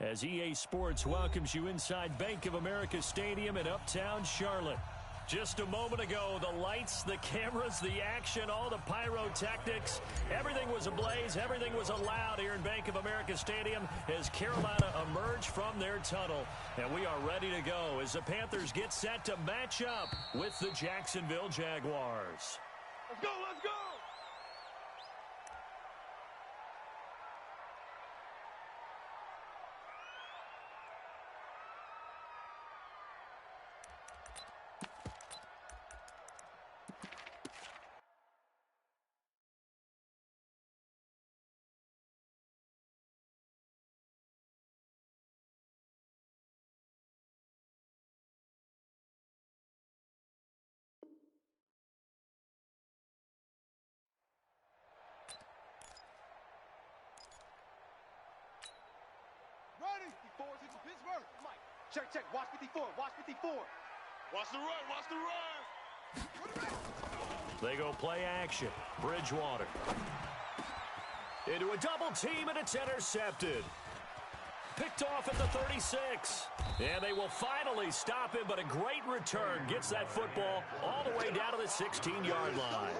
as EA Sports welcomes you inside Bank of America Stadium in Uptown Charlotte. Just a moment ago, the lights, the cameras, the action, all the pyrotechnics, everything was ablaze, everything was allowed here in Bank of America Stadium as Carolina emerged from their tunnel. And we are ready to go as the Panthers get set to match up with the Jacksonville Jaguars. Let's go, let's go! Check, check. Watch 54. Watch 54. Watch the run. Watch the run. They go play action. Bridgewater. Into a double team, and it's intercepted. Picked off at the 36. And they will finally stop him, but a great return gets that football all the way down to the 16-yard line.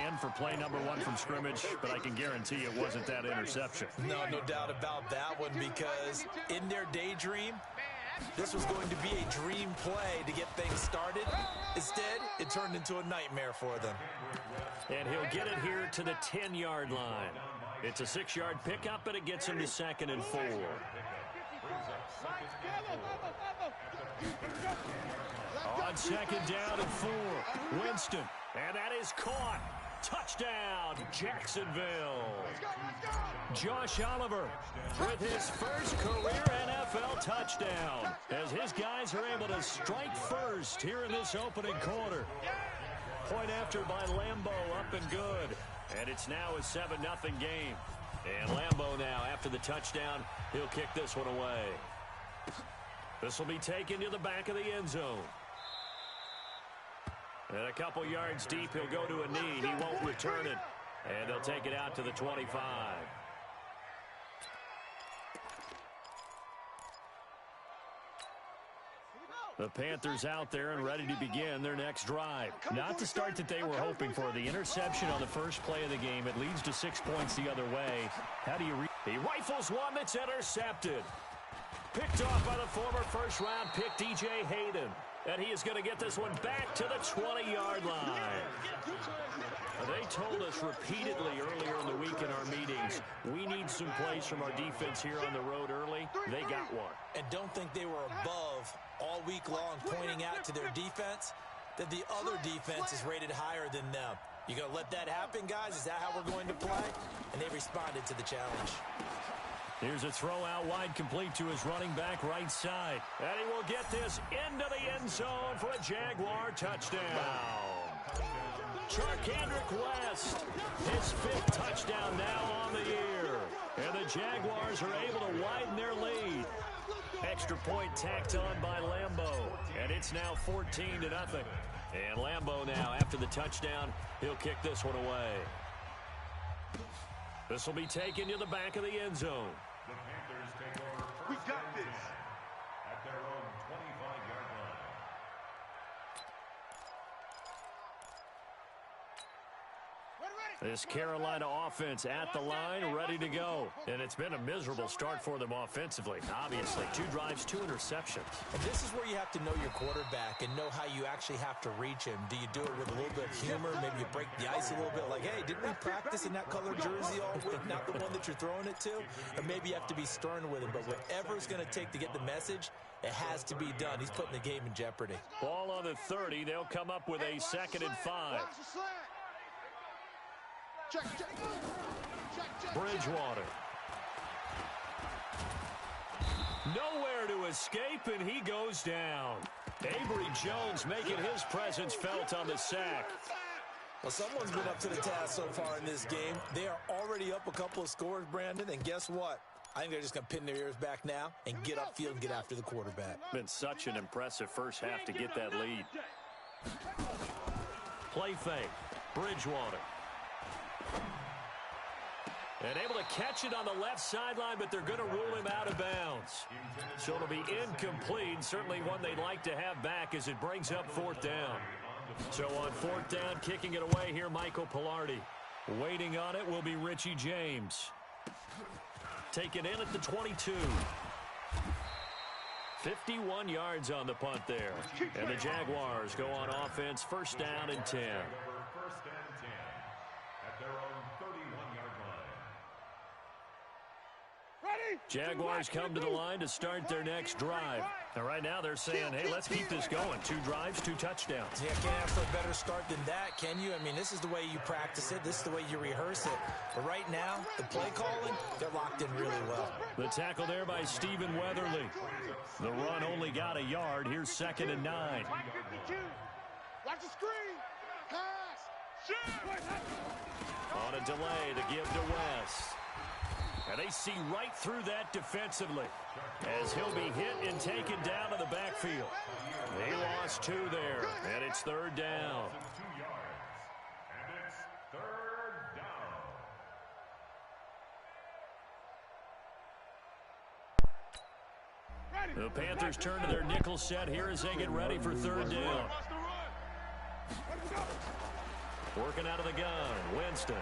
And for play number one from scrimmage, but I can guarantee it wasn't that interception. No doubt about that one, because in their daydream, this was going to be a dream play to get things started. Instead, it turned into a nightmare for them. And he'll get it here to the 10-yard line. It's a 6-yard pickup, and it gets him to 2nd and 4. On 2nd down and 4, Winston, and that is caught. Touchdown, Jacksonville. Josh Oliver with his first career NFL touchdown as his guys are able to strike first here in this opening quarter. Point after by Lambeau, up and good. And it's now a 7-0 game. And Lambeau now, after the touchdown, he'll kick this one away. This will be taken to the back of the end zone. And a couple yards deep, he'll go to a knee. He won't return it. And they'll take it out to the 25. The Panthers out there and ready to begin their next drive. Not the start that they were hoping for. The interception on the first play of the game. It leads to 6 points the other way. How do you read? He rifles one that's intercepted. Picked off by the former first-round pick, DJ Hayden. And he is going to get this one back to the 20-yard line. They told us repeatedly earlier in the week in our meetings, we need some plays from our defense here on the road early. They got one. And don't think they were above all week long pointing out to their defense that the other defense is rated higher than them. You going to let that happen, guys? Is that how we're going to play? And they responded to the challenge. Here's a throw out wide, complete to his running back right side. And he will get this into the end zone for a Jaguar touchdown. Charkandrick West, his 5th touchdown now on the year. And the Jaguars are able to widen their lead. Extra point tacked on by Lambeau. And it's now 14-0. And Lambeau now, after the touchdown, he'll kick this one away. This will be taken to the back of the end zone. The Panthers take over. We got this. At their own 25-yard line. This Carolina offense at the line, ready to go. And it's been a miserable start for them offensively. Obviously, 2 drives, 2 interceptions. And this is where you have to know your quarterback and know how you actually have to reach him. Do you do it with a little bit of humor? Maybe you break the ice a little bit like, hey, didn't we practice in that color jersey all week, not the one that you're throwing it to? Or maybe you have to be stern with him. But whatever it's going to take to get the message, it has to be done. He's putting the game in jeopardy. Ball on the 30. They'll come up with a 2nd and 5. Bridgewater. Nowhere to escape, and he goes down. Avery Jones making his presence felt on the sack. Well, someone's been up to the task so far in this game. They are already up a couple of scores, Brandon, and guess what? I think they're just going to pin their ears back now and get upfield and get after the quarterback. Been such an impressive first half to get that lead. Play fake. Bridgewater. And able to catch it on the left sideline, but they're going to rule him out of bounds. So it'll be incomplete. Certainly one they'd like to have back as it brings up fourth down. So on fourth down, kicking it away here, Michael Pilardi. Waiting on it will be Richie James. Taken in at the 22. 51 yards on the punt there. And the Jaguars go on offense, first down and 10. First and 10 at their own 31-yard line. Jaguars come to the line to start their next drive. And right now they're saying, hey, let's keep this going. 2 drives, 2 touchdowns. Yeah, can't ask for a better start than that, can you? I mean, this is the way you practice it. This is the way you rehearse it. But right now, the play calling, they're locked in really well. The tackle there by Stephen Weatherly. The run only got a yard. Here's 2nd and 9. Watch the screen. Pass. On a delay to give to West. And they see right through that defensively as he'll be hit and taken down to the backfield. He lost 2 there, and it's 3rd down. 2 yards, and it's 3rd down. The Panthers turn to their nickel set here as they get ready for 3rd down. Working out of the gun, Winston.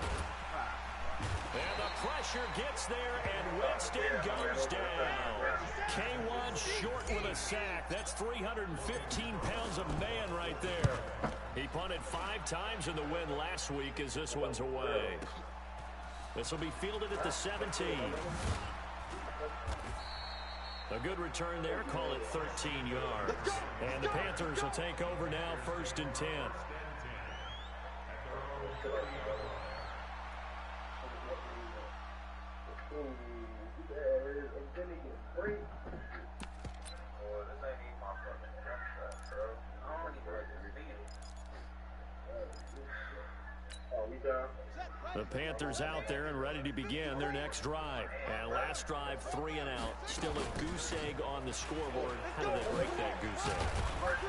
And the pressure gets there, and Winston goes down. K1 short with a sack. That's 315 pounds of man right there. He punted 5 times in the win last week as this one's away. This will be fielded at the 17. A good return there. Call it 13 yards. And the Panthers will take over now, 1st and 10. The Panthers out there and ready to begin their next drive. And last drive, 3 and out. Still a goose egg on the scoreboard. How do they break that goose egg?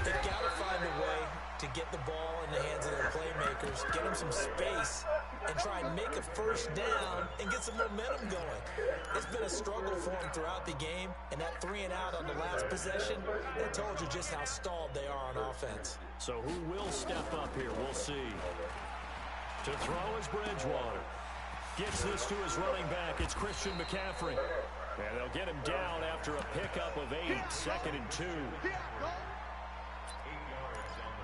They've got to find a way to get the ball in the hands of their playmakers, get them some space, and try and make a first down and get some momentum going. It's been a struggle for them throughout the game, and that 3 and out on the last possession, that told you just how stalled they are on offense. So who will step up here? We'll see. To throw is Bridgewater. Gets this to his running back. It's Christian McCaffrey. And they'll get him down after a pickup of 8. 2nd and 2.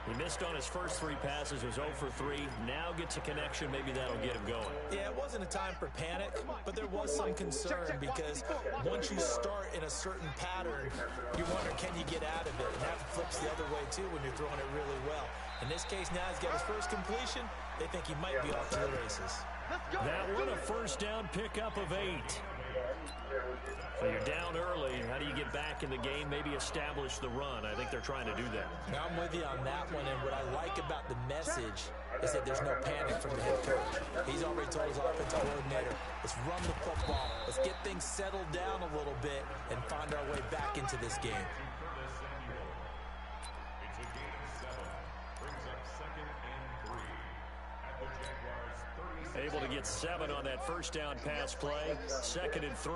He missed on his first 3 passes, was 0 for 3. Now gets a connection. Maybe that'll get him going. Yeah, it wasn't a time for panic, but there was some concern because once you start in a certain pattern, you wonder, can you get out of it? And that flips the other way, too, when you're throwing it really well. In this case, now he's got his first completion. They think he might be off to the races. That one a first down pickup of 8. So you're down early. How do you get back in the game? Maybe establish the run. I think they're trying to do that. Now I'm with you on that one, and what I like about the message is that there's no panic from the head coach. He's already told his offensive coordinator, let's run the football. Let's get things settled down a little bit and find our way back into this game. It's a gain of 7. Brings up 2nd and 3 at the Jaguars 36. Able to get 7 on that first down pass play. 2nd and 3.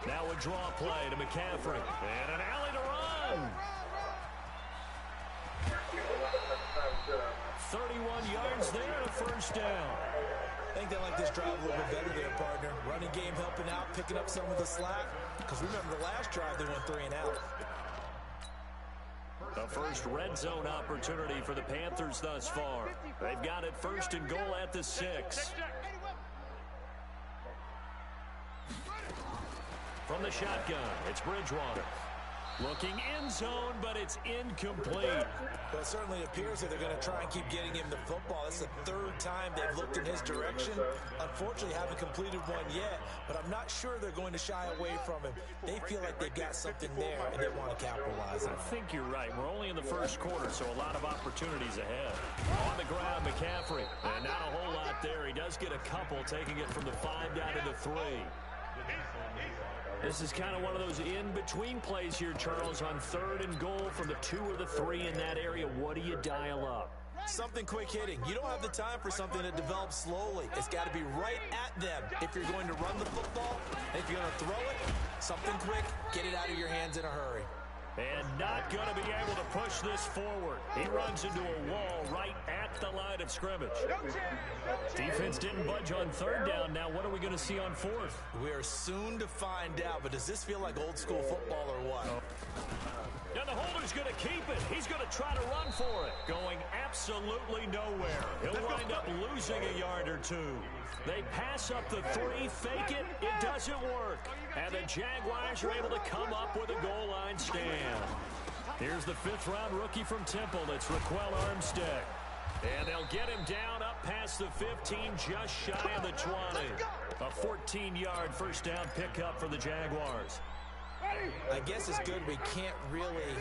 Now a draw play to McCaffrey. And an alley to run. 31 yards there, a first down. I think they like this drive a little bit better there, partner. Running game helping out, picking up some of the slack. Because remember, the last drive they went 3 and out. The first red zone opportunity for the Panthers thus far. They've got it 1st and goal at the 6. From the shotgun, it's Bridgewater. Looking in zone, but it's incomplete. Well, it certainly appears that they're going to try and keep getting him the football. It's the 3rd time they've looked in his direction. Unfortunately, haven't completed one yet, but I'm not sure they're going to shy away from him. They feel like they've got something there, and they want to capitalize on it. I think you're right. We're only in the first quarter, so a lot of opportunities ahead. On the ground, McCaffrey. And not a whole lot there. He does get a couple, taking it from the 5 down to the 3. This is kind of one of those in-between plays here, Charles, on 3rd and goal from the 2 or the 3 in that area. What do you dial up? Something quick hitting. You don't have the time for something that develops slowly. It's got to be right at them if you're going to run the football. And if you're going to throw it, something quick, get it out of your hands in a hurry. And not going to be able to push this forward. He runs into a wall right at the line of scrimmage. Defense didn't budge on third down. Now what are we going to see on fourth? We are soon to find out, but does this feel like old school football or what? And the holder's going to keep it. He's going to try to run for it. Going absolutely nowhere. He'll wind up losing a yard or two. They pass up the 3, fake it. It doesn't work. And the Jaguars are able to come up with a goal line stand. Here's the 5th-round rookie from Temple. It's Raquel Armstead. And they'll get him down up past the 15, just shy of the 20. A 14-yard first down pickup for the Jaguars. I guess it's good we can't really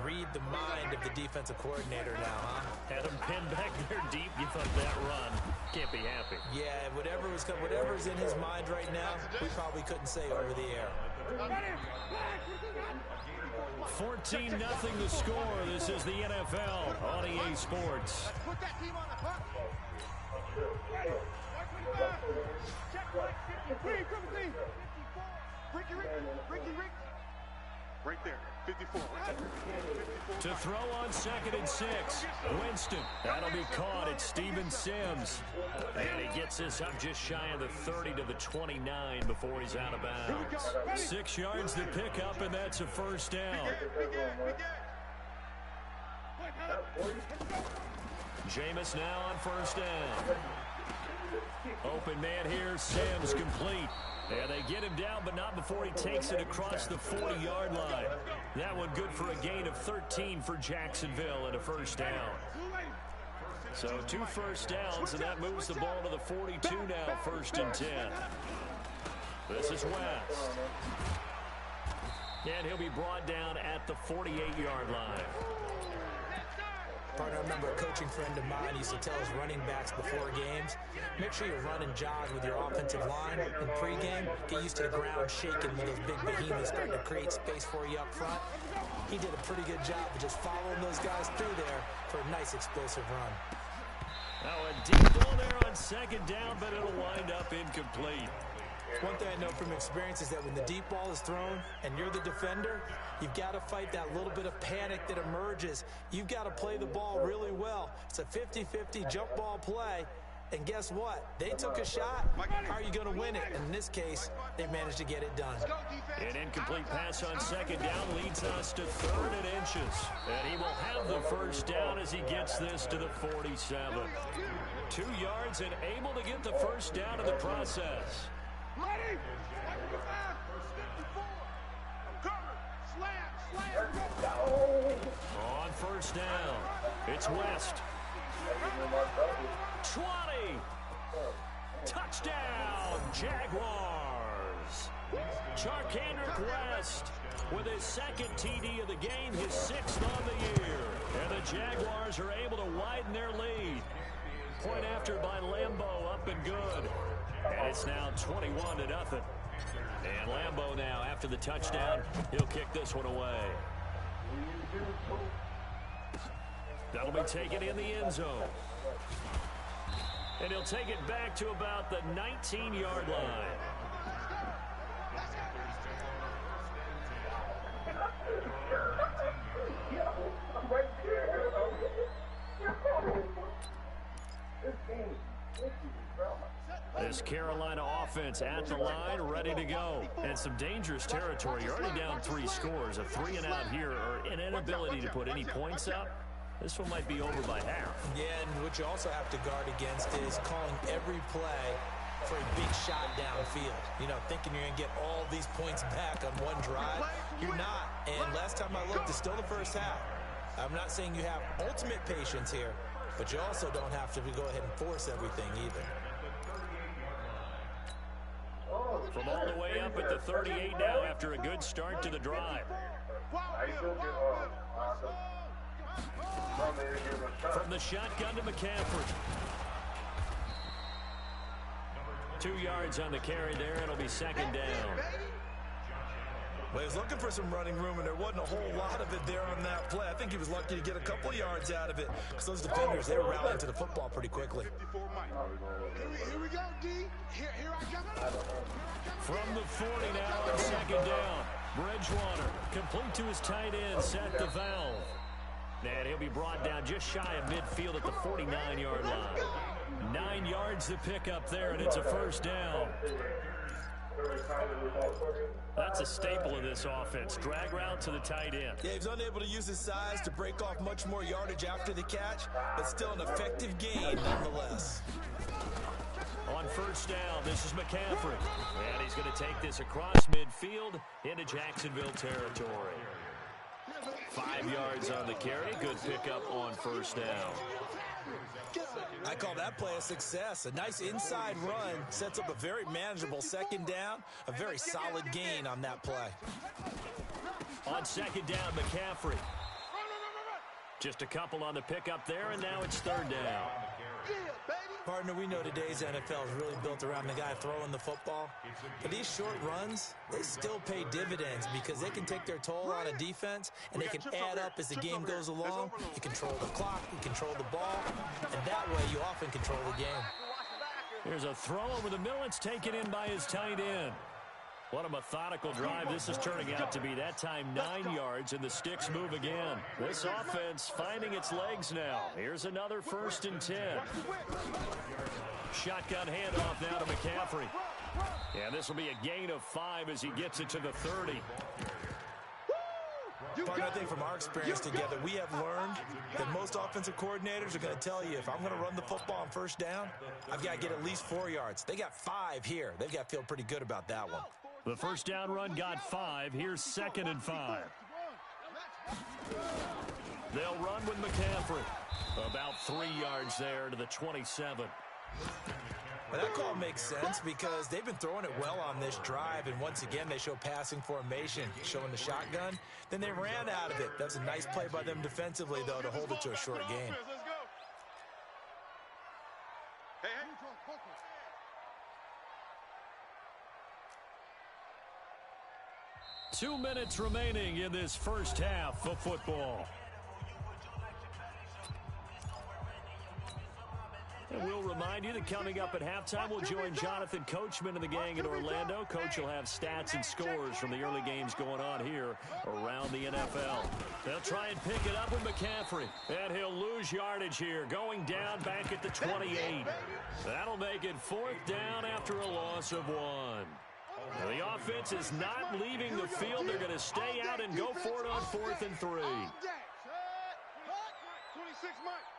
read the mind of the defensive coordinator now, huh? Had him pinned back there deep. You thought that run. Can't be happy. Yeah, whatever's in his mind right now, we probably couldn't say over the air. 14-0 the score. This is the NFL on EA Sports. Put that team on the clock. Right there, 54. To throw on 2nd and 6. Winston. That'll be caught. It's Steven Sims. And he gets this up just shy of the 30 to the 29 before he's out of bounds. 6 yards to pick up, and that's a first down. Jameis now on first down. Open man here. Sims complete. And they get him down, but not before he takes it across the 40-yard line. That one good for a gain of 13 for Jacksonville and a first down. So 2 first downs, and that moves the ball to the 42 now, 1st and 10. This is West. And he'll be brought down at the 48-yard line. Partner, I remember a coaching friend of mine used to tell his running backs before games, make sure you run and jog with your offensive line in pregame. Get used to the ground shaking when those big behemoths start to create space for you up front. He did a pretty good job of just following those guys through there for a nice explosive run. Now a deep ball there on 2nd down, but it'll wind up incomplete. One thing I know from experience is that when the deep ball is thrown and you're the defender, you've got to fight that little bit of panic that emerges. You've got to play the ball really well. It's a 50-50 jump ball play. And guess what? They took a shot. How are you going to win it? In this case, they managed to get it done. An incomplete pass on 2nd down leads us to 3rd and inches. And he will have the first down as he gets this to the 47. 2 yards and able to get the first down in the process. Ready? On first down, it's West. 20. Touchdown, Jaguars. Charkandrick West with his 2nd TD of the game, his 6th on the year. And the Jaguars are able to widen their lead. Point after by Lambeau, up and good. And it's now 21-0. And Lambeau now, after the touchdown, he'll kick this one away. That'll be taken in the end zone. And he'll take it back to about the 19-yard line. This Carolina offense at the line, ready to go. And some dangerous territory. You're already down 3 scores. A 3-and-out here, or an inability to put any points up. This one might be over by half. Yeah, and what you also have to guard against is calling every play for a big shot downfield. You know, thinking you're going to get all these points back on one drive. You're not. And last time I looked, it's still the first half. I'm not saying you have ultimate patience here, but you also don't have to go ahead and force everything either. From all the way up at the 38 now after a good start to the drive. From the shotgun to McCaffrey. 2 yards on the carry there. It'll be 2nd down. Well, he was looking for some running room, and there wasn't a whole lot of it there on that play. I think he was lucky to get a couple of yards out of it because those defenders, they were rallying to the football pretty quickly. Here we go, D. Here I come. From the 40 now on second down. Bridgewater complete to his tight end, set the valve. And he'll be brought down just shy of midfield at the 49-yard line. 9 yards to pick up there, and it's a first down. That's a staple of this offense. Drag route to the tight end. Yeah, he was unable to use his size to break off much more yardage after the catch, but still an effective gain nonetheless. On first down, this is McCaffrey. And he's going to take this across midfield into Jacksonville territory. 5 yards on the carry. Good pickup on first down. I call that play a success. A nice inside run sets up a very manageable second down. A very solid gain on that play. On second down, McCaffrey. Just a couple on the pickup there, and now it's third down. Partner, we know today's NFL is really built around the guy throwing the football. But these short runs, they still pay dividends because they can take their toll on a defense, and they can add up as the game goes along. You control the clock, you control the ball, and that way you often control the game. Here's a throw over the middle. It's taken in by his tight end. What a methodical drive this is turning out to be. That time 9 yards, and the sticks move again. This offense finding its legs now. Here's another 1st and 10. Shotgun handoff now to McCaffrey. And this will be a gain of 5 as he gets it to the 30. Partner, I think from our experience together, we have learned that most offensive coordinators are going to tell you, if I'm going to run the football on first down, I've got to get at least 4 yards. They got 5 here. They've got to feel pretty good about that one. The first down run got 5. Here's 2nd and 5. They'll run with McCaffrey. About 3 yards there to the 27. Well, that call makes sense because they've been throwing it well on this drive, and once again they show passing formation, showing the shotgun. Then they ran out of it. That's a nice play by them defensively, though, to hold it to a short gain. Let's go. Hey. 2 minutes remaining in this first half of football. And we'll remind you that coming up at halftime, we'll join Jonathan Coachman and the gang in Orlando. Coach will have stats and scores from the early games going on here around the NFL. They'll try and pick it up with McCaffrey. And he'll lose yardage here, going down back at the 28. That'll make it 4th down after a loss of 1. Now, the offense is not leaving the field. They're going to stay out and go for it on 4th and 3. 26 months.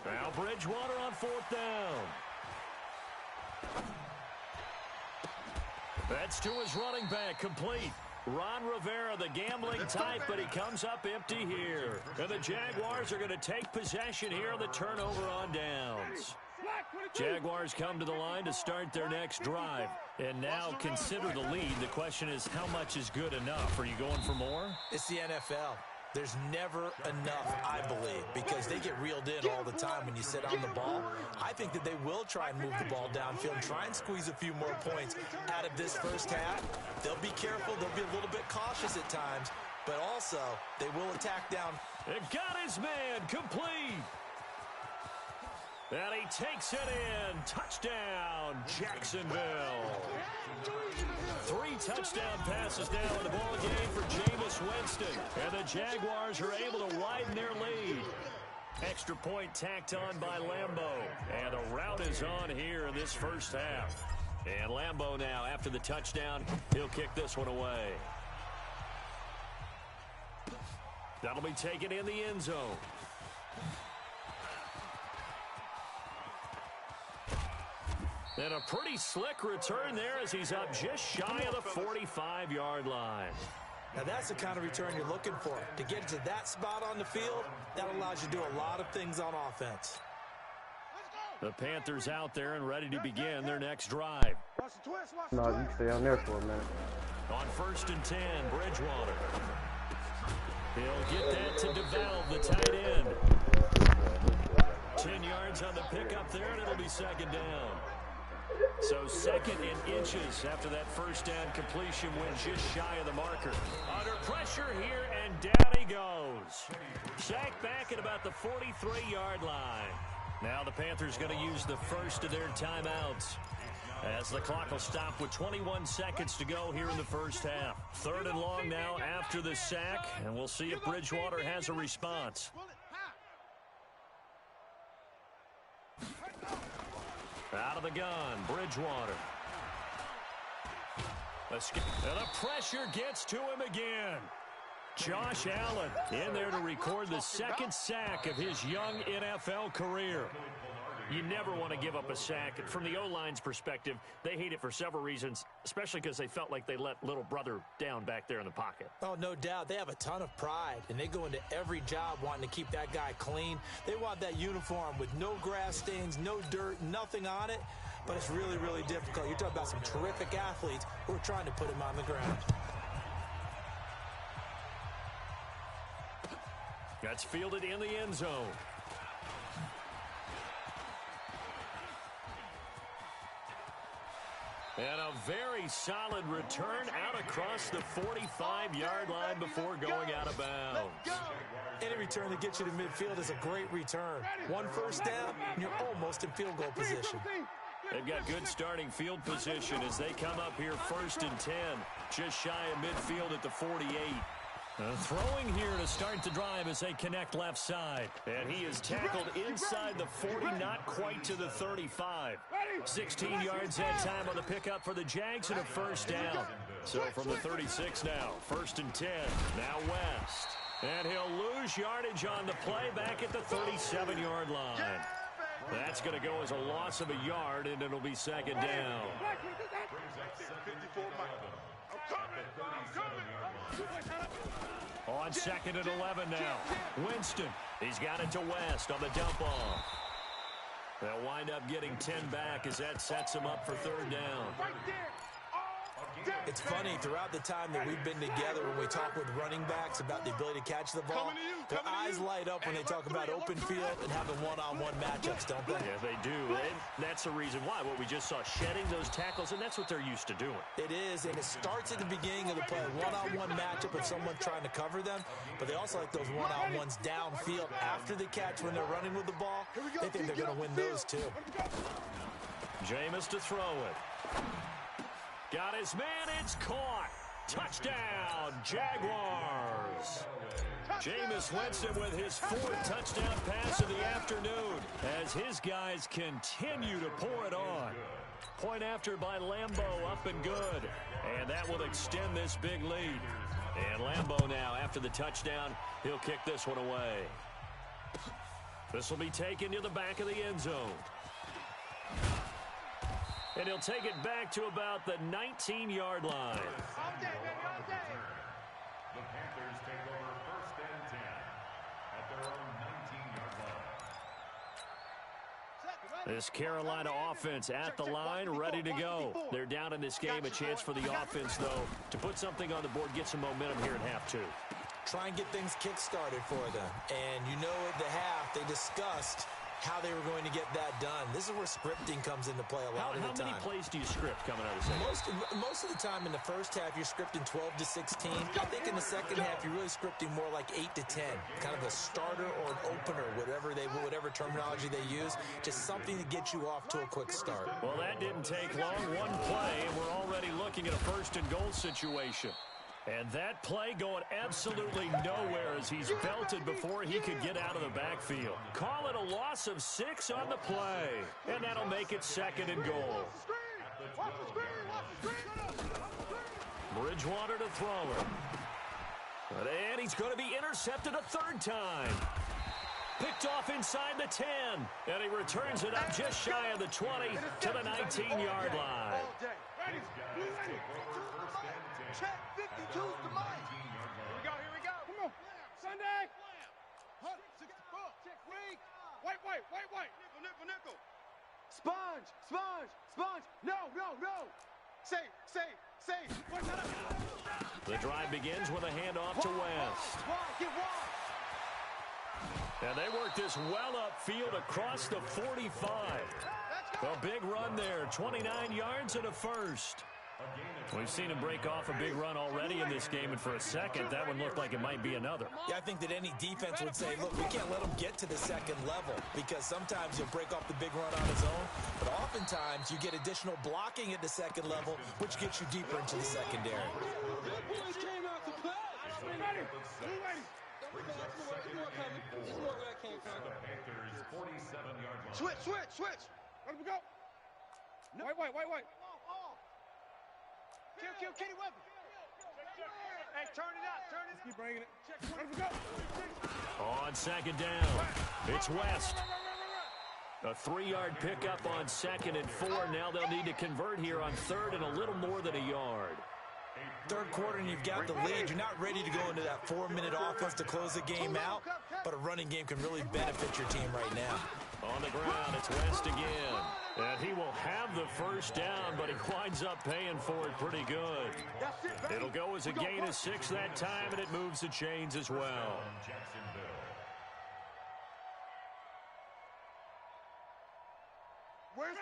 Now Bridgewater on 4th down. That's to his running back, complete. Ron Rivera, the gambling type, but he comes up empty here. And the Jaguars are going to take possession here on the turnover on downs. Jaguars come to the line to start their next drive. And now consider the lead. The question is, how much is good enough? Are you going for more? It's the NFL. There's never enough, I believe, because they get reeled in all the time when you sit on the ball. I think that they will try and move the ball downfield and try and squeeze a few more points out of this first half. They'll be careful. They'll be a little bit cautious at times, but also they will attack down. It got his man, complete. And he takes it in. Touchdown, Jacksonville. 3 touchdown passes now in the ball game for Jameis Winston. And the Jaguars are able to widen their lead. Extra point tacked on by Lambeau. And the route is on here in this first half. And Lambeau now, after the touchdown, he'll kick this one away. That'll be taken in the end zone. And a pretty slick return there as he's up just shy of the 45-yard line. Now that's the kind of return you're looking for. To get to that spot on the field, that allows you to do a lot of things on offense. The Panthers out there and ready to begin their next drive. No, you can stay on there for a minute. On 1st and 10, Bridgewater. He'll get that to DeValve, the tight end. 10 yards on the pickup there, and it'll be 2nd down. So 2nd and inches after that first down completion went just shy of the marker. Under pressure here, and down he goes. Sacked back at about the 43-yard line. Now the Panthers going to use the first of their timeouts, as the clock will stop with 21 seconds to go here in the first half. 3rd and long now after the sack, and we'll see if Bridgewater has a response. Out of the gun, Bridgewater. And the pressure gets to him again. Josh Allen in there to record the 2nd sack of his young NFL career. You never want to give up a sack. From the O-line's perspective, they hate it for several reasons, especially because they felt like they let little brother down back there in the pocket. Oh, no doubt. They have a ton of pride, and they go into every job wanting to keep that guy clean. They want that uniform with no grass stains, no dirt, nothing on it, but it's really, really difficult. You're talking about some terrific athletes who are trying to put him on the ground. That's fielded in the end zone. And a very solid return out across the 45-yard line before going out of bounds. Any return that gets you to midfield is a great return. 1 first down, and you're almost in field goal position. They've got good starting field position as they come up here 1st and 10, just shy of midfield at the 48. Throwing here to start the drive as they connect left side. And he is tackled inside the 40, not quite to the 35. 16 yards that time on the pickup for the Jags and a first down. So from the 36 now, 1st and 10. Now West. And he'll lose yardage on the play back at the 37-yard line. That's going to go as a loss of a yard, and it'll be 2nd down. On 2nd and 11 now. Winston, he's got it to West on the dump off. They'll wind up getting 10 back as that sets him up for 3rd down. It's funny, throughout the time that we've been together, when we talk with running backs about the ability to catch the ball, their eyes light up when they talk about open field and having one-on-one matchups, don't they? Yeah, they do. And that's the reason why. What we just saw, shedding those tackles, and that's what they're used to doing. It is, and it starts at the beginning of the play. One-on-one matchup of someone trying to cover them, but they also like those one-on-ones downfield after the catch when they're running with the ball. They think they're going to win those, too. Jameis to throw it. Got his man, it's caught. Touchdown, Jaguars. Jameis Winston with his 4th touchdown pass of the afternoon as his guys continue to pour it on. Point after by Lambeau, up and good. And that will extend this big lead. And Lambeau now, after the touchdown, he'll kick this one away. This will be taken to the back of the end zone. And he'll take it back to about the 19-yard line. All day, baby, all day. The Panthers take over 1st and 10 at their own 19-yard line. This Carolina offense at the line, ready to go. They're down in this game. A chance for the offense, though, to put something on the board, get some momentum here at half 2. Try and get things kick-started for them. And you know at the half, they discussed how they were going to get that done. This is where scripting comes into play a lot of the time. How many plays do you script coming out of the second? Most of the time in the first half, you're scripting 12 to 16. I think in the second half, you're really scripting more like 8 to 10. Kind of a starter or an opener, whatever terminology they use. Just something to get you off to a quick start. Well, that didn't take long. One play, and we're already looking at a 1st and goal situation. And that play going absolutely nowhere as he's belted before he could get out of the backfield. Call it a loss of 6 on the play. And that'll make it 2nd and goal. Bridgewater to throw it. And he's going to be intercepted a 3rd time. Picked off inside the 10. And he returns it up just shy of the 20 to the 19-yard line. Check 52's the mic. Here we go. Come on. Sunday. Wait. Nickel. Sponge. No. Say. The drive begins with a handoff to West. Get wide. And they work this well upfield across the 45. A big run there, 29 yards and a first. We've seen him break off a big run already in this game, and for a second, that one looked like it might be another. Yeah, I think that any defense would say, look, we can't let him get to the second level because sometimes he'll break off the big run on his own, but oftentimes you get additional blocking at the second level, which gets you deeper into the secondary. Switch. Let him go. Wait. Kill, Kenny Weapon. Hey, turn it up. Keep bringing it. Let him go. On second down, it's West. A 3-yard pickup on 2nd and 4. Now they'll need to convert here on 3rd and a little more than a yard. Third quarter and you've got the lead. You're not ready to go into that 4-minute offense to close the game out, but a running game can really benefit your team right now. On the ground, it's West again. And he will have the first down, but he winds up paying for it pretty good. It'll go as a gain of 6 that time, and it moves the chains as well.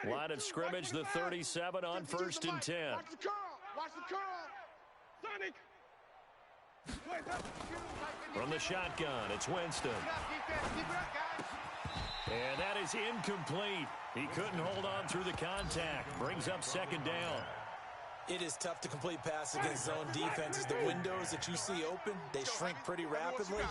Line of scrimmage, the 37 on 1st and 10. Watch the curl. Sonic. From the shotgun, it's Winston. And that is incomplete. He couldn't hold on through the contact. Brings up 2nd down. It is tough to complete passes against zone defenses. The windows that you see open, they shrink pretty rapidly.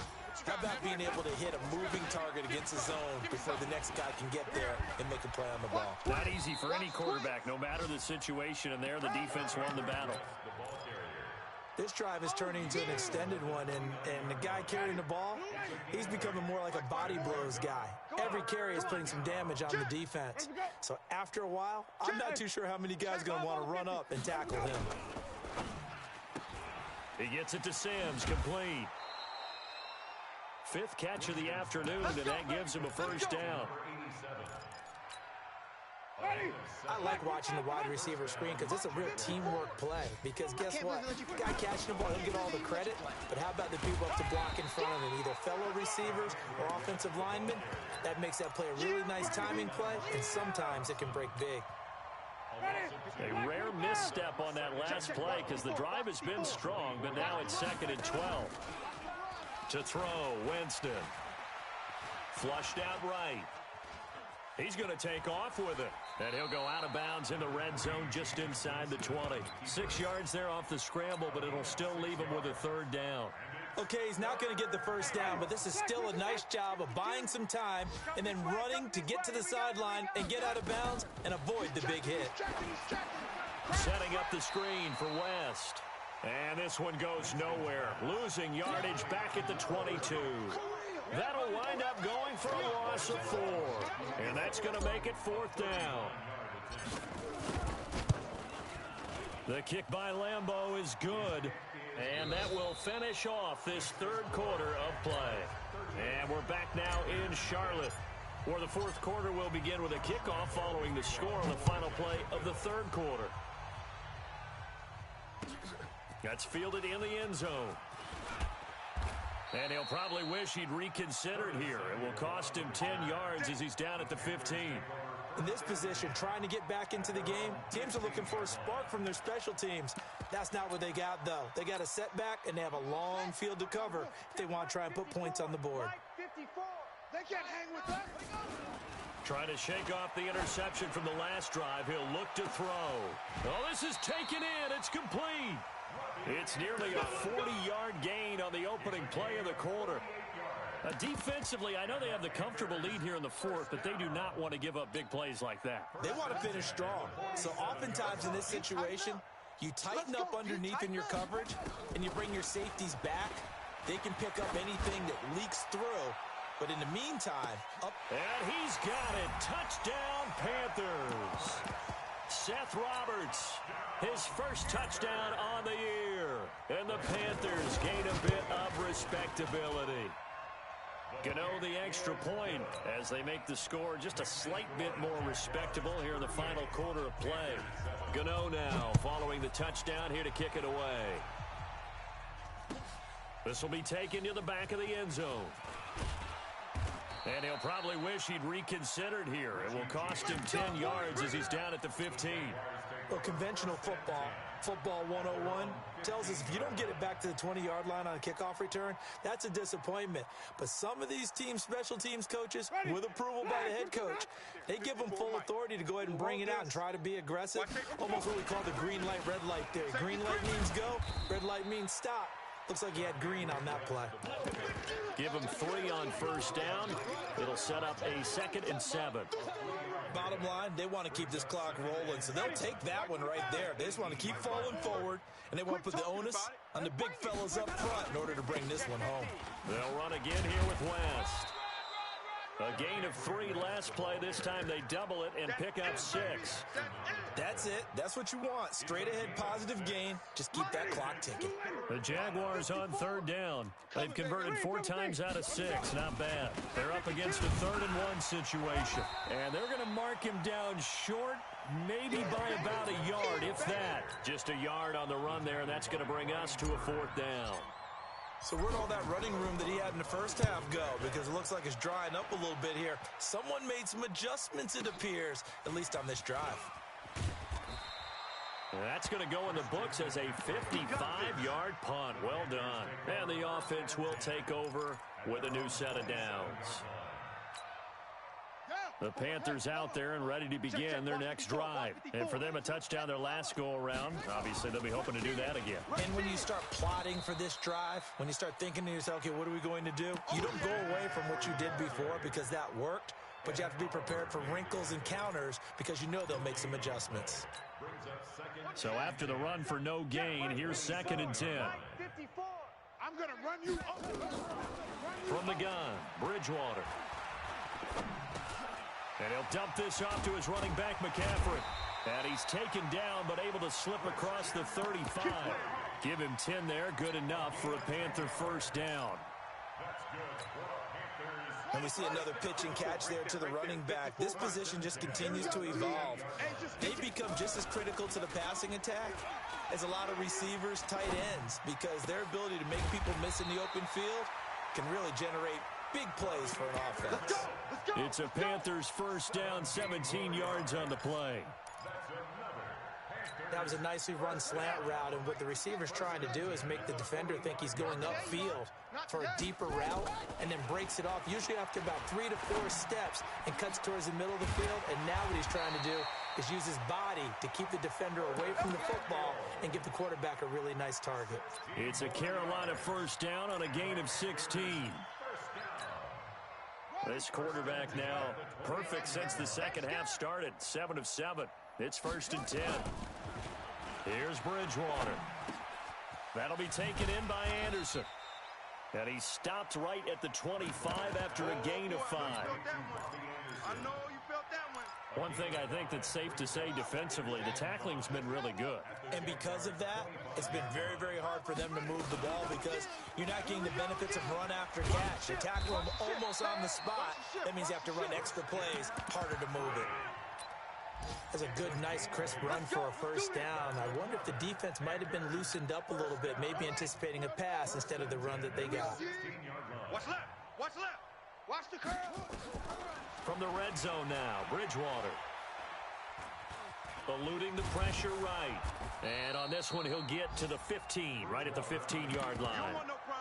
How about being able to hit a moving target against the zone before the next guy can get there and make a play on the ball? Not easy for any quarterback, no matter the situation, and there the defense won the battle. This drive is turning into an extended one, and the guy carrying the ball, he's becoming more like a body blows guy. Every carry is putting some damage on the defense. So after a while, I'm not too sure how many guys are going to want to run up and tackle him. He gets it to Sims, complete. 5th catch of the afternoon, and that gives him a first down. I like watching the wide receiver screen because it's a real teamwork play. Because guess what? The guy catching the ball, he'll get all the credit. But how about the people up to block in front of him, either fellow receivers or offensive linemen? That makes that play a really nice timing play, and sometimes it can break big. A rare misstep on that last play because the drive has been strong, but now it's 2nd and 12. To throw, Winston. Flushed out right. He's going to take off with it, and he'll go out of bounds in the red zone just inside the 20. 6 yards there off the scramble, but it'll still leave him with a 3rd down. Okay, he's not going to get the first down, but this is still a nice job of buying some time and then running to get to the sideline and get out of bounds and avoid the big hit. Setting up the screen for West. And this one goes nowhere. Losing yardage back at the 22. That'll wind up going for a loss of 4. And that's going to make it 4th down. The kick by Lambeau is good. And that will finish off this 3rd quarter of play. And we're back now in Charlotte, where the 4th quarter will begin with a kickoff following the score on the final play of the 3rd quarter. That's fielded in the end zone. And he'll probably wish he'd reconsidered here. It will cost him 10 yards as he's down at the 15. In this position, trying to get back into the game, teams are looking for a spark from their special teams. That's not what they got, though. They got a setback, and they have a long field to cover if they want to try and put points on the board. They can't hang with us. Trying to shake off the interception from the last drive. He'll look to throw. Oh, this is taken in. It's complete. It's nearly a 40-yard gain on the opening play of the quarter. Defensively, I know they have the comfortable lead here in the 4th, but they do not want to give up big plays like that. They want to finish strong. So oftentimes in this situation, you tighten up underneath in your coverage, and you bring your safeties back. They can pick up anything that leaks through. But in the meantime, up. And he's got it. Touchdown, Panthers. Seth Roberts, his first touchdown on the year. And the Panthers gain a bit of respectability. Gano the extra point as they make the score just a slight bit more respectable here in the final quarter of play. Gano now following the touchdown here to kick it away. This will be taken to the back of the end zone. And he'll probably wish he'd reconsidered here. It will cost him 10 yards as he's down at the 15. Well, conventional football 101, tells us if you don't get it back to the 20-yard line on a kickoff return, that's a disappointment. But some of these teams, special teams coaches, with approval by the head coach, they give them full authority to go ahead and bring it out and try to be aggressive. Almost what we call the green light, red light theory. Green light means go, red light means stop. Looks like he had green on that play. Give him 3 on first down. It'll set up a 2nd and 7. Bottom line, they want to keep this clock rolling, so they'll take that one right there. They just want to keep falling forward, and they want to put the onus on the big fellas up front in order to bring this one home. They'll run again here with West. A gain of 3 last play. This time they double it and pick up 6. That's it. That's what you want. Straight ahead positive gain. Just keep that clock ticking. The Jaguars on 3rd down. They've converted 4 times out of 6. Not bad. They're up against a 3rd and 1 situation. And they're going to mark him down short, maybe by about a yard, if that. Just a yard on the run there, and that's going to bring us to a 4th down. So where'd all that running room that he had in the first half go? Because it looks like it's drying up a little bit here. Someone made some adjustments, it appears, at least on this drive. That's going to go in the books as a 55-yard punt. Well done. And the offense will take over with a new set of downs. The Panthers out there and ready to begin their next drive. And for them, a touchdown their last go-around. Obviously, they'll be hoping to do that again. And when you start plotting for this drive, when you start thinking to yourself, okay, what are we going to do? You don't go away from what you did before because that worked, but you have to be prepared for wrinkles and counters because you know they'll make some adjustments. So after the run for no gain, here's 2nd and 10. I'm going to run you up. From the gun, Bridgewater. And he'll dump this off to his running back, McCaffrey. And he's taken down, but able to slip across the 35. Give him 10 there, good enough for a Panther first down. And we see another pitch and catch there to the running back. This position just continues to evolve. They become just as critical to the passing attack as a lot of receivers, tight ends, because their ability to make people miss in the open field can really generate big plays for an offense. It's a Panthers first down, 17 yards on the play. That was a nicely run slant route, and what the receiver's trying to do is make the defender think he's going upfield for a deeper route and then breaks it off, usually after about 3 to 4 steps, and cuts towards the middle of the field. And now what he's trying to do is use his body to keep the defender away from the football and give the quarterback a really nice target. It's a Carolina first down on a gain of 16. This quarterback now perfect since the second half started. 7 of 7. It's 1st and 10. Here's Bridgewater. That'll be taken in by Anderson. And he stopped right at the 25 after a gain of 5. I know you felt that one. One thing I think that's safe to say defensively, the tackling's been really good. And because of that, it's been very, very hard for them to move the ball because you're not getting the benefits of run after catch. You tackle them almost on the spot. That means you have to run extra plays, harder to move it. That's a good, nice, crisp run for a first down. I wonder if the defense might have been loosened up a little bit, maybe anticipating a pass instead of the run that they got. Watch left. Watch left. Watch the curve. From the red zone now, Bridgewater. Eluding the pressure right. And on this one, he'll get to the 15, right at the 15-yard line.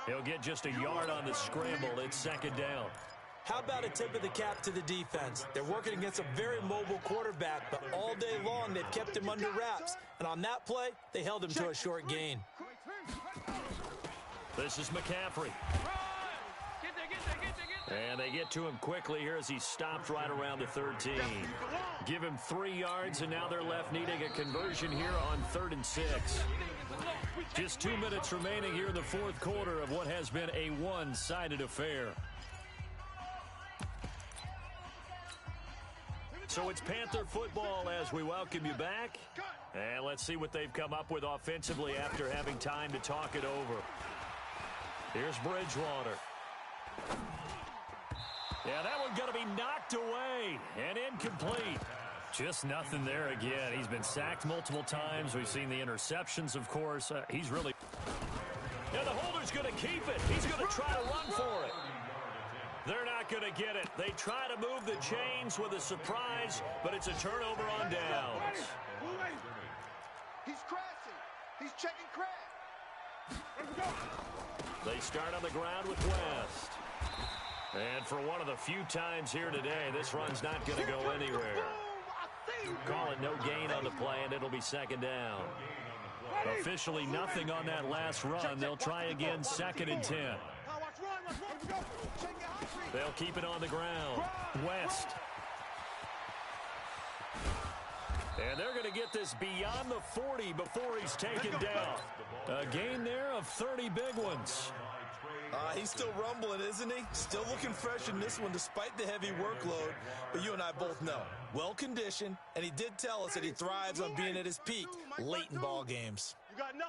He'll get just a yard on the scramble. It's 2nd down. How about a tip of the cap to the defense? They're working against a very mobile quarterback, but all day long they've kept him under wraps. And on that play, they held him to a short gain. This is McCaffrey. And they get to him quickly here as he stopped right around the 13. Give him 3 yards, and now they're left needing a conversion here on 3rd and 6. Just 2 minutes remaining here in the 4th quarter of what has been a one-sided affair. So it's Panther football as we welcome you back. And let's see what they've come up with offensively after having time to talk it over. Here's Bridgewater. Yeah, that one's going to be knocked away and incomplete. Just nothing there again. He's been sacked multiple times. We've seen the interceptions, of course. He's really... Yeah, the holder's going to keep it. He's going to try to run for it. They're not not going to get it. They try to move the chains with a surprise, but it's a turnover on downs. He's crashing. He's checking crash. They start on the ground with West. And for one of the few times here today, this run's not going to go anywhere. Call it no gain on the play, and it'll be second down. Officially nothing on that last run. They'll try again, 2nd and 10. They'll keep it on the ground. West. And they're going to get this beyond the 40 before he's taken down. A gain there of 30 big ones. He's still rumbling, isn't he? Still looking fresh in this one despite the heavy workload. But you and I both know, well-conditioned, and he did tell us that he thrives on being at his peak late in ball games.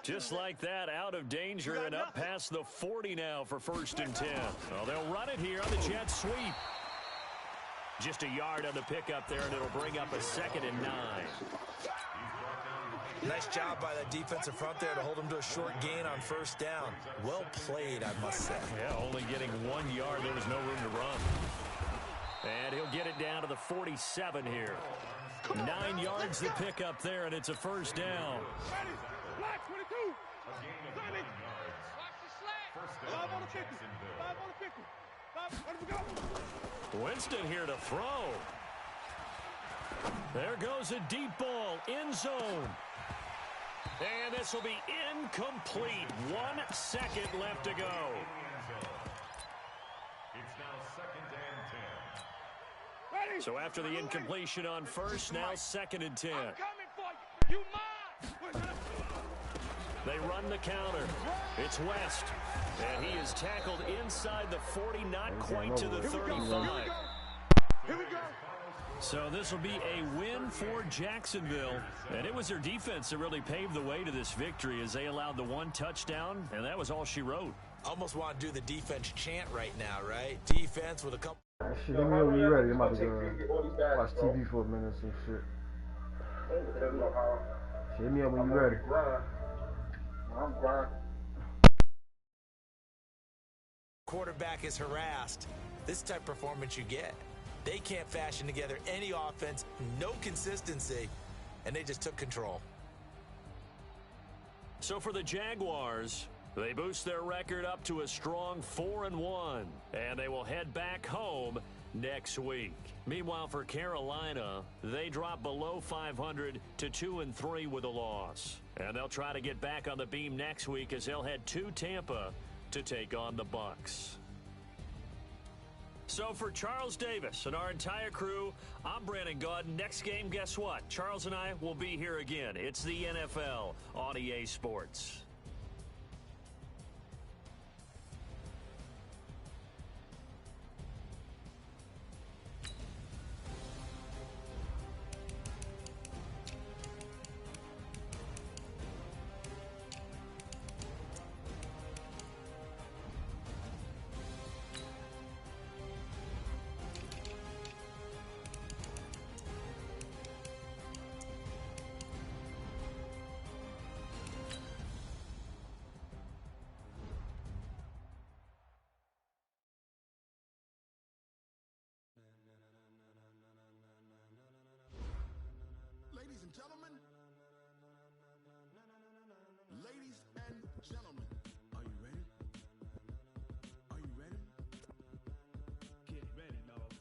Just like that, out of danger and up past the 40 now for 1st and 10. Well, they'll run it here on the jet sweep. Just a yard on the pickup there, and it'll bring up a 2nd and 9. Nice job by that defensive front there to hold him to a short gain on 1st down. Well played, I must say. Yeah, only getting 1 yard. There was no room to run. And he'll get it down to the 47 here. 9 yards to pick up there, and it's a 1st down. Black 22. Watch the slack. 5 on the 50. 5 on the 50. 5. Where did we go? Winston here to throw. There goes a deep ball, end zone. And this will be incomplete. 1 second left to go. It's now 2nd and 10. Ready? So after the incompletion on 1st, now 2nd and 10. I'm coming for you. You mine. They run the counter. It's West. And he is tackled inside the 40, not quite to the 35. Here we go. So this will be a win for Jacksonville. And it was their defense that really paved the way to this victory as they allowed the 1 touchdown, and that was all she wrote. Almost want to do the defense chant right now, right? Defense with a couple. Shit, let me know when you're ready. I'm about to go watch TV for a minute and shit. Shit, hit me up when you're ready. Quarterback is harassed. This type of performance you get. They can't fashion together any offense, no consistency, and they just took control. So for the Jaguars, they boost their record up to a strong 4-1, and they will head back home next week. Meanwhile, for Carolina, they drop below 500 to 2-3 with a loss. And they'll try to get back on the beam next week as they'll head to Tampa to take on the Bucs. So for Charles Davis and our entire crew, I'm Brandon Gaudin. Next game, guess what? Charles and I will be here again. It's the NFL on EA Sports. Ladies and gentlemen, are you ready? Are you ready? Get ready, dog.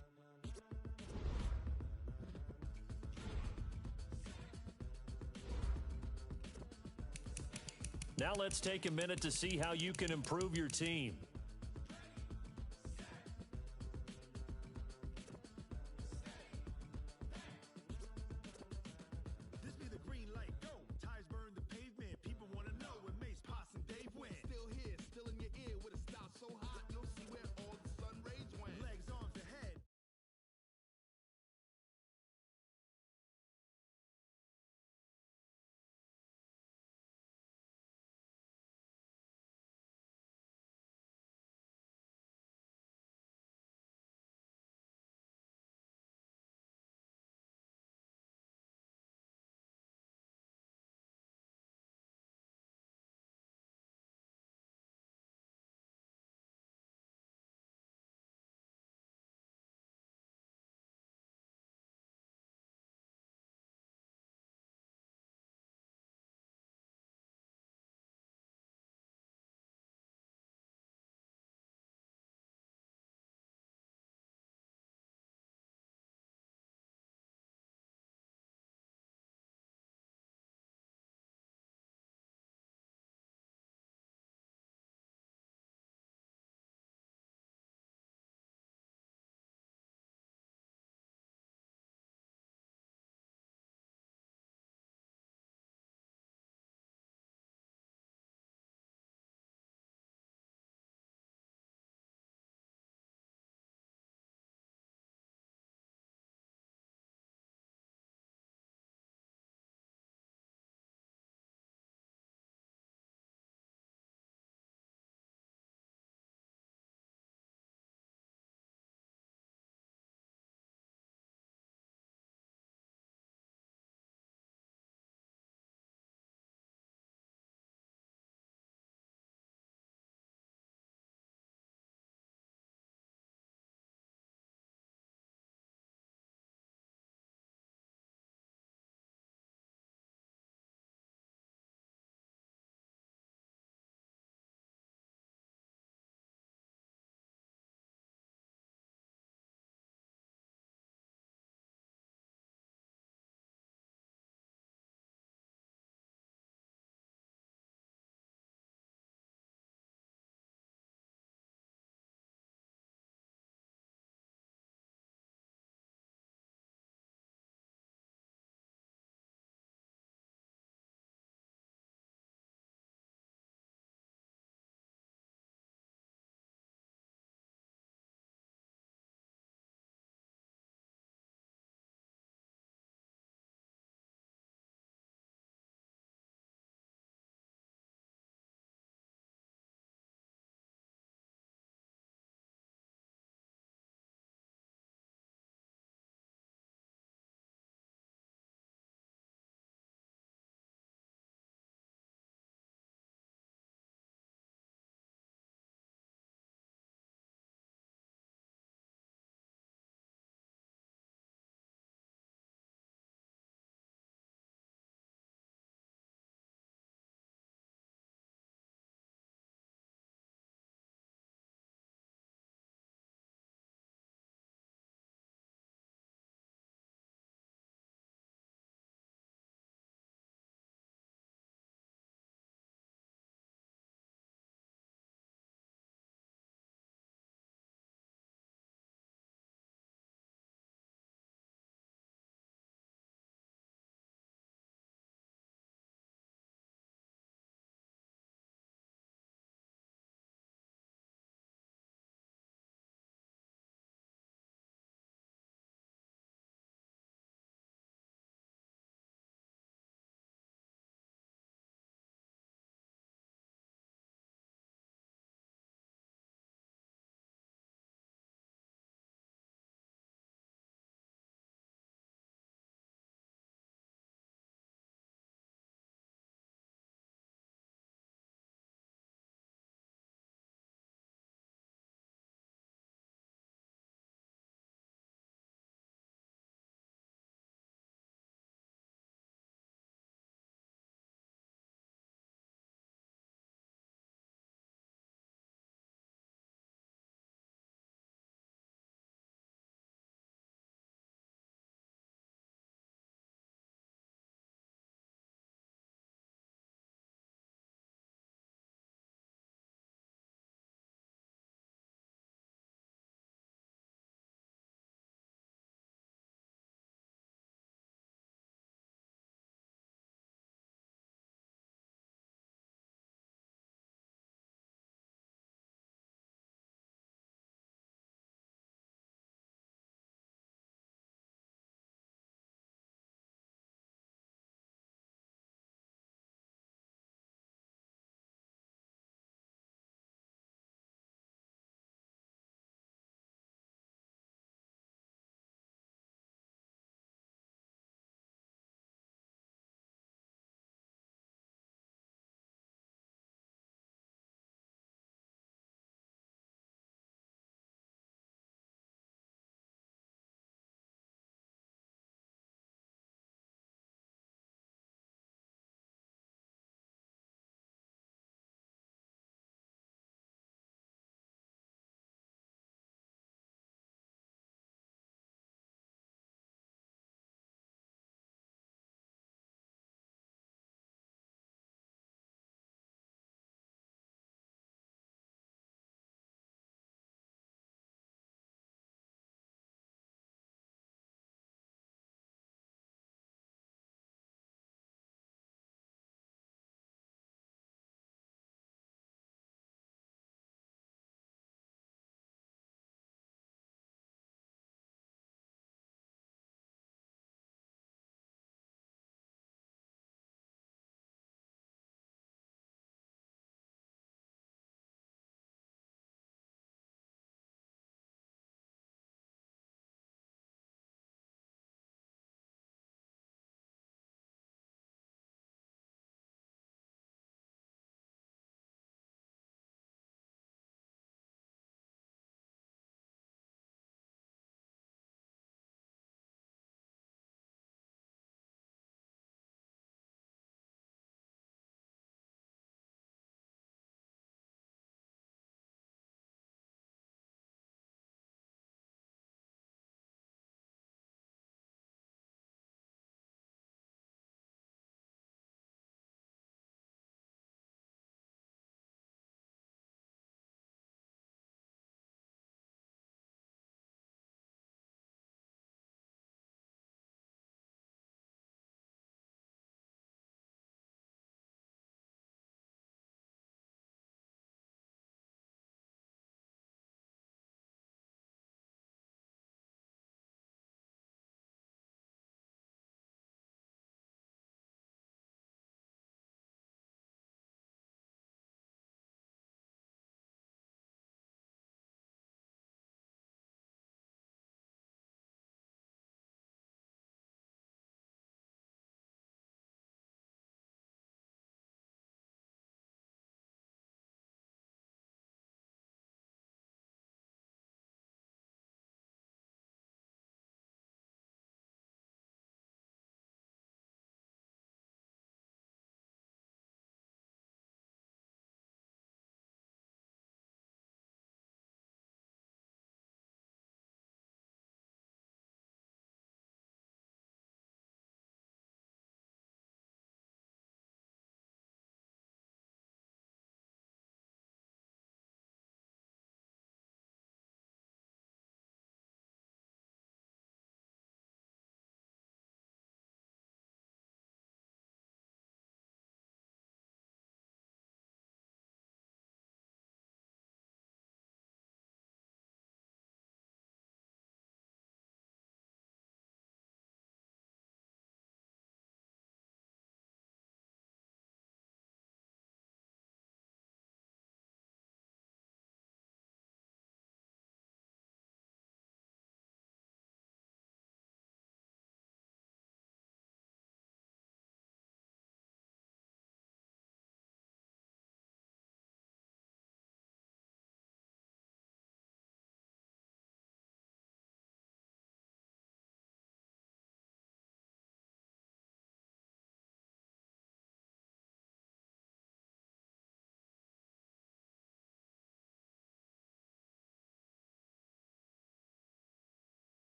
Now let's take a minute to see how you can improve your team.